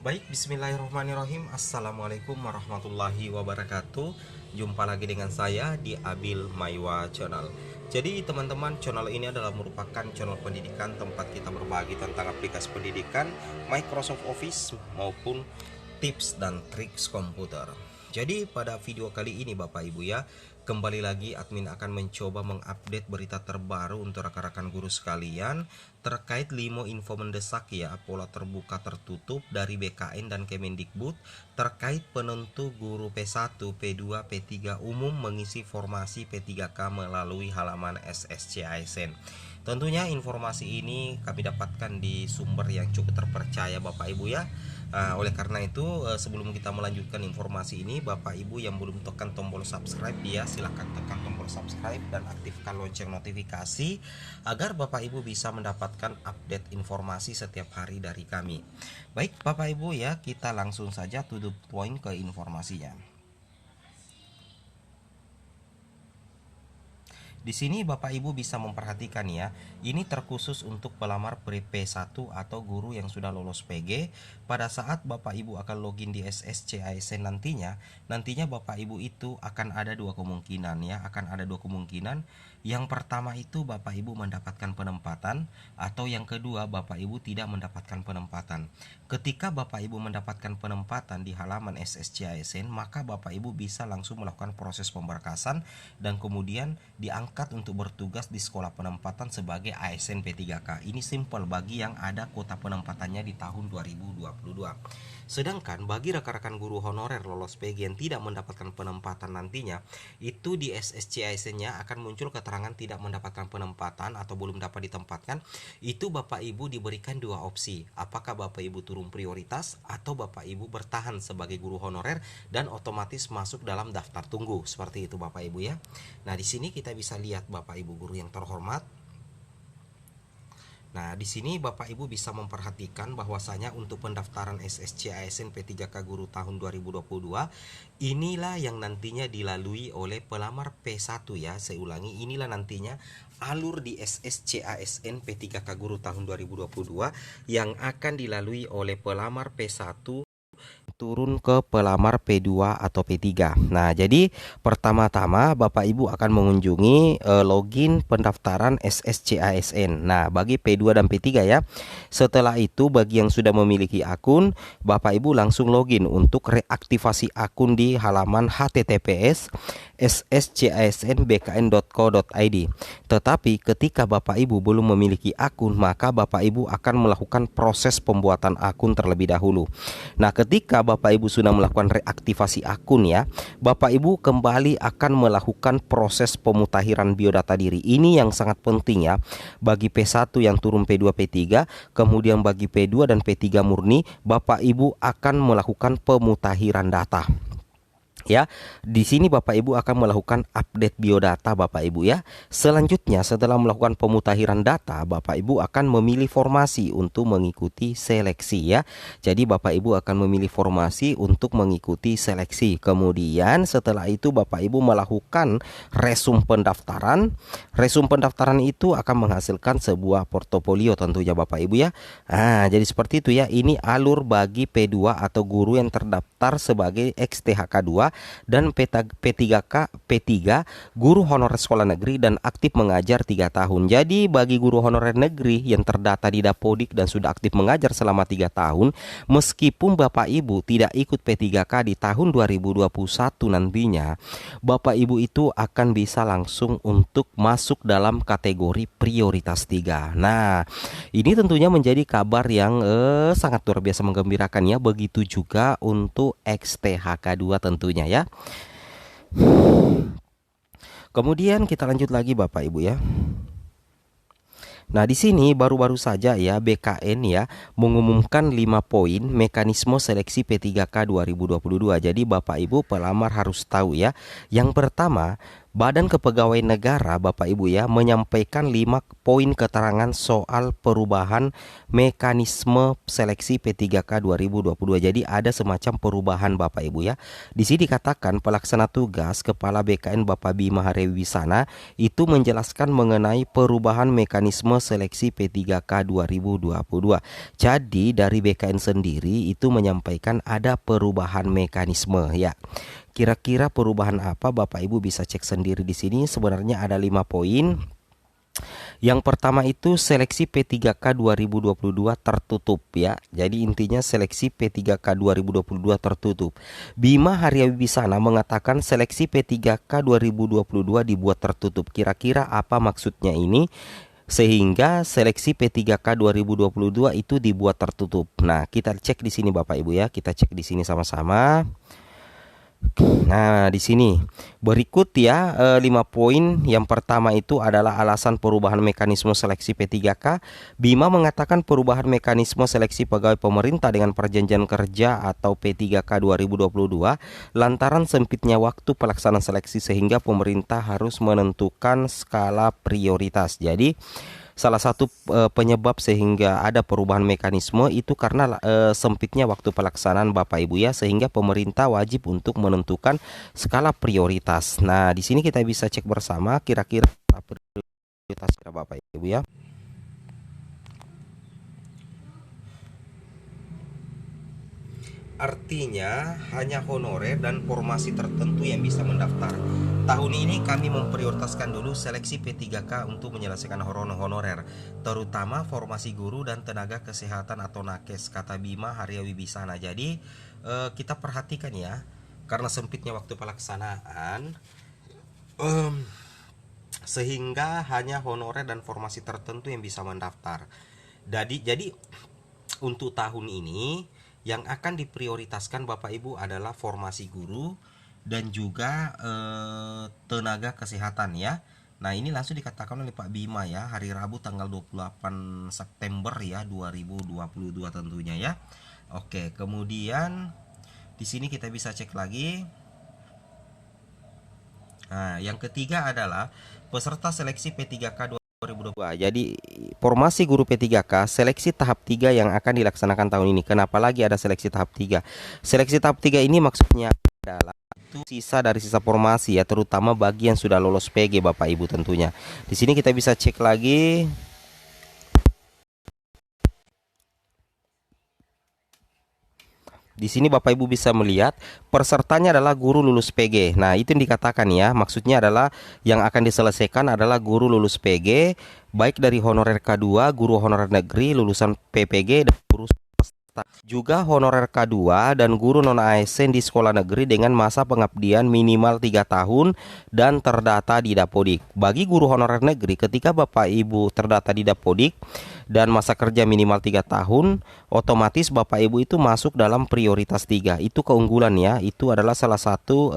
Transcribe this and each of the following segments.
Baik, bismillahirrahmanirrahim. Assalamualaikum warahmatullahi wabarakatuh. Jumpa lagi dengan saya di Abil Maiwa Channel. Jadi teman-teman, channel ini adalah merupakan channel pendidikan tempat kita berbagi tentang aplikasi pendidikan, Microsoft Office maupun tips dan triks komputer. Jadi pada video kali ini Bapak Ibu ya, kembali lagi admin akan mencoba mengupdate berita terbaru untuk rekan-rekan guru sekalian terkait 5 info mendesak ya, pola terbuka tertutup dari BKN dan Kemendikbud terkait penentu guru P1, P2, P3 umum mengisi formasi P3K melalui halaman SSC-ASN. Tentunya informasi ini kami dapatkan di sumber yang cukup terpercaya Bapak Ibu ya. Oleh karena itu sebelum kita melanjutkan informasi ini, Bapak Ibu yang belum tekan tombol subscribe ya, silahkan tekan tombol subscribe dan aktifkan lonceng notifikasi agar Bapak Ibu bisa mendapatkan update informasi setiap hari dari kami. Baik Bapak Ibu ya, kita langsung saja to the point ke informasinya. Di sini Bapak Ibu bisa memperhatikan ya, ini terkhusus untuk pelamar P1 atau guru yang sudah lolos PG. Pada saat Bapak Ibu akan login di SSC-ASN nantinya Bapak Ibu itu akan ada dua kemungkinan ya, akan ada dua kemungkinan. Yang pertama itu Bapak Ibu mendapatkan penempatan, atau yang kedua Bapak Ibu tidak mendapatkan penempatan. Ketika Bapak Ibu mendapatkan penempatan di halaman SSC-ASN, maka Bapak Ibu bisa langsung melakukan proses pemberkasan dan kemudian diangkat untuk bertugas di sekolah penempatan sebagai ASN P3K. Ini simple bagi yang ada kuota penempatannya di tahun 2022. Sedangkan bagi rekan-rekan guru honorer lolos PG yang tidak mendapatkan penempatan nantinya, itu di SSC-ASN-nya akan muncul keterangan tidak mendapatkan penempatan atau belum dapat ditempatkan. Itu Bapak Ibu diberikan dua opsi, apakah Bapak Ibu turun prioritas atau Bapak Ibu bertahan sebagai guru honorer dan otomatis masuk dalam daftar tunggu. Seperti itu Bapak Ibu ya. Nah, di sini kita bisa lihat Bapak Ibu guru yang terhormat. Nah, di sini Bapak Ibu bisa memperhatikan bahwasanya untuk pendaftaran SSC ASN P3K Guru tahun 2022 inilah yang nantinya dilalui oleh pelamar P1 ya. Saya ulangi, inilah nantinya alur di SSC ASN P3K Guru tahun 2022 yang akan dilalui oleh pelamar P1 turun ke pelamar P2 atau P3. Nah, jadi pertama-tama Bapak Ibu akan mengunjungi login pendaftaran SSC ASN. Nah, bagi P2 dan P3 ya. Setelah itu bagi yang sudah memiliki akun, Bapak Ibu langsung login untuk reaktivasi akun di halaman https sscasnbkn.co.id. Tetapi ketika Bapak Ibu belum memiliki akun, maka Bapak Ibu akan melakukan proses pembuatan akun terlebih dahulu. Nah, ketika Bapak Ibu sudah melakukan reaktivasi akun ya, Bapak Ibu kembali akan melakukan proses pemutahiran biodata diri. Ini yang sangat penting ya, bagi P1 yang turun P2 P3, kemudian bagi P2 dan P3 murni, Bapak Ibu akan melakukan pemutahiran data. Ya, di sini Bapak Ibu akan melakukan update biodata Bapak Ibu ya. Selanjutnya setelah melakukan pemutahiran data, Bapak Ibu akan memilih formasi untuk mengikuti seleksi ya. Jadi Bapak Ibu akan memilih formasi untuk mengikuti seleksi. Kemudian setelah itu Bapak Ibu melakukan resum pendaftaran. Resum pendaftaran itu akan menghasilkan sebuah portofolio tentunya Bapak Ibu ya. Nah, jadi seperti itu ya. Ini alur bagi P2 atau guru yang terdaftar sebagai XTHK 2 dan P3K P3 guru honorer sekolah negeri dan aktif mengajar 3 tahun. Jadi bagi guru honorer negeri yang terdata di Dapodik dan sudah aktif mengajar selama 3 tahun, meskipun Bapak Ibu tidak ikut P3K di tahun 2021 nantinya, Bapak Ibu itu akan bisa langsung untuk masuk dalam kategori prioritas 3. Nah, ini tentunya menjadi kabar yang sangat luar biasa menggembirakan ya. Begitu juga untuk XTHK 2 tentunya ya. Kemudian kita lanjut lagi Bapak Ibu ya. Nah, di sini baru-baru saja ya BKN ya mengumumkan 5 poin mekanisme seleksi P3K 2022. Jadi Bapak Ibu pelamar harus tahu ya. Yang pertama, Badan Kepegawaian Negara Bapak Ibu ya menyampaikan 5 poin keterangan soal perubahan mekanisme seleksi P3K 2022. Jadi ada semacam perubahan Bapak Ibu ya. Di sini dikatakan pelaksana tugas Kepala BKN Bapak Bima Hariwisana itu menjelaskan mengenai perubahan mekanisme seleksi P3K 2022. Jadi dari BKN sendiri itu menyampaikan ada perubahan mekanisme ya. Kira-kira perubahan apa Bapak Ibu bisa cek sendiri di sini. Sebenarnya ada 5 poin. Yang pertama itu seleksi P3K 2022 tertutup ya. Jadi intinya seleksi P3K 2022 tertutup. Bima Haryawibisana mengatakan seleksi P3K 2022 dibuat tertutup. Kira-kira apa maksudnya ini? Sehingga seleksi P3K 2022 itu dibuat tertutup. Nah, kita cek di sini Bapak Ibu ya. Kita cek di sini sama-sama. Nah, di sini berikut ya 5 poin. Yang pertama itu adalah alasan perubahan mekanisme seleksi P3K. Bima mengatakan perubahan mekanisme seleksi pegawai pemerintah dengan perjanjian kerja atau P3K 2022 lantaran sempitnya waktu pelaksanaan seleksi sehingga pemerintah harus menentukan skala prioritas. Jadi salah satu penyebab sehingga ada perubahan mekanisme itu karena sempitnya waktu pelaksanaan Bapak Ibu ya, sehingga pemerintah wajib untuk menentukan skala prioritas. Nah, di sini kita bisa cek bersama kira-kira prioritas Bapak Ibu ya. Artinya hanya honorer dan formasi tertentu yang bisa mendaftar. Tahun ini kami memprioritaskan dulu seleksi P3K untuk menyelesaikan honorer, terutama formasi guru dan tenaga kesehatan atau nakes, kata Bima Haryawibisana. Jadi kita perhatikan ya, karena sempitnya waktu pelaksanaan sehingga hanya honorer dan formasi tertentu yang bisa mendaftar. Jadi untuk tahun ini yang akan diprioritaskan Bapak Ibu adalah formasi guru dan juga tenaga kesehatan ya. Nah, ini langsung dikatakan oleh Pak Bima ya, hari Rabu tanggal 28 September ya 2022 tentunya ya. Oke, kemudian di sini kita bisa cek lagi. Nah, yang ketiga adalah peserta seleksi P3K 2022. Jadi formasi guru P3K seleksi tahap 3 yang akan dilaksanakan tahun ini. Kenapa lagi ada seleksi tahap 3? Seleksi tahap 3 ini maksudnya adalah itu sisa dari sisa formasi ya, terutama bagi yang sudah lolos PG Bapak Ibu tentunya. Di sini kita bisa cek lagi. Di sini Bapak Ibu bisa melihat pesertanya adalah guru lulus PG. Nah, itu yang dikatakan ya, maksudnya adalah yang akan diselesaikan adalah guru lulus PG, baik dari honorer K2, guru honorer negeri, lulusan PPG, dan guru swasta. Juga honorer K2 dan guru non-ASN di sekolah negeri dengan masa pengabdian minimal 3 tahun dan terdata di Dapodik. Bagi guru honorer negeri, ketika Bapak Ibu terdata di Dapodik dan masa kerja minimal 3 tahun, otomatis Bapak Ibu itu masuk dalam prioritas 3. Itu keunggulan ya, itu adalah salah satu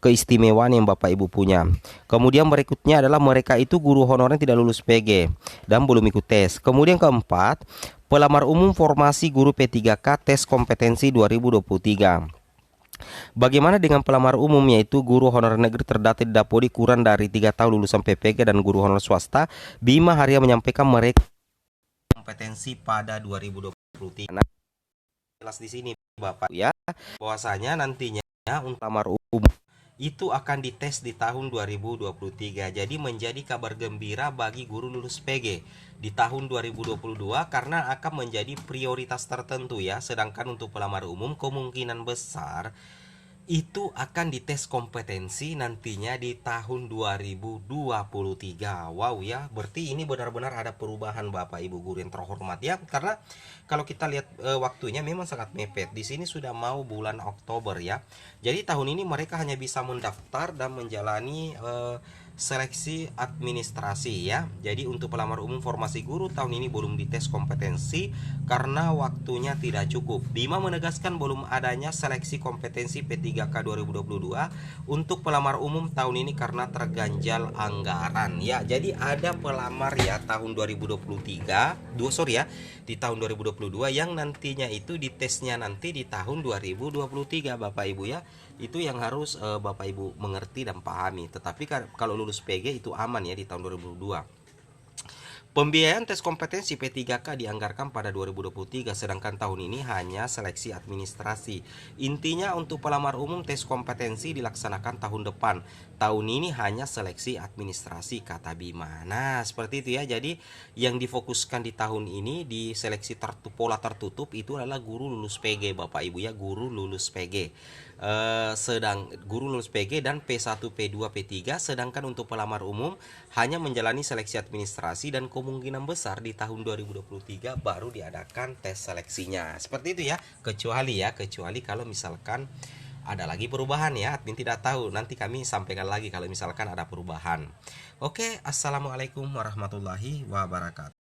keistimewaan yang Bapak Ibu punya. Kemudian berikutnya adalah mereka itu guru honorer tidak lulus PG dan belum ikut tes. Kemudian keempat, pelamar umum formasi guru P3K tes kompetensi 2023. Bagaimana dengan pelamar umum, yaitu guru honorer negeri terdata di Dapodik kurang dari 3 tahun lulusan PPG dan guru honorer swasta? Bima Harya menyampaikan mereka kompetensi pada 2023. Nah, jelas di sini Bapak ya, bahwasanya nantinya untuk pelamar umum itu akan dites di tahun 2023. Jadi menjadi kabar gembira bagi guru lulus PG di tahun 2022 karena akan menjadi prioritas tertentu ya. Sedangkan untuk pelamar umum kemungkinan besar itu akan dites kompetensi nantinya di tahun 2023. Wow ya, berarti ini benar-benar ada perubahan Bapak Ibu guru yang terhormat ya. Karena kalau kita lihat waktunya memang sangat mepet. Di sini sudah mau bulan Oktober ya. Jadi tahun ini mereka hanya bisa mendaftar dan menjalani seleksi administrasi ya. Jadi untuk pelamar umum formasi guru tahun ini belum dites kompetensi karena waktunya tidak cukup. Bima menegaskan belum adanya seleksi kompetensi P3K 2022 untuk pelamar umum tahun ini karena terganjal anggaran ya. Jadi ada pelamar ya tahun 2023, di tahun 2022 yang nantinya itu ditesnya nanti di tahun 2023 Bapak Ibu ya. Itu yang harus Bapak Ibu mengerti dan pahami. Tetapi kalau lulus PG itu aman ya di tahun 2022. Pembiayaan tes kompetensi P3K dianggarkan pada 2023, sedangkan tahun ini hanya seleksi administrasi. Intinya untuk pelamar umum tes kompetensi dilaksanakan tahun depan. Tahun ini hanya seleksi administrasi kata Bima. Nah, seperti itu ya. Jadi yang difokuskan di tahun ini di seleksi pola tertutup itu adalah guru lulus PG Bapak Ibu ya, guru lulus PG. Sedang guru lulus PG dan P1, P2, P3, sedangkan untuk pelamar umum hanya menjalani seleksi administrasi dan kemungkinan besar di tahun 2023 baru diadakan tes seleksinya. Seperti itu ya, kecuali kalau misalkan ada lagi perubahan ya, admin tidak tahu, nanti kami sampaikan lagi kalau misalkan ada perubahan. Oke, assalamualaikum warahmatullahi wabarakatuh.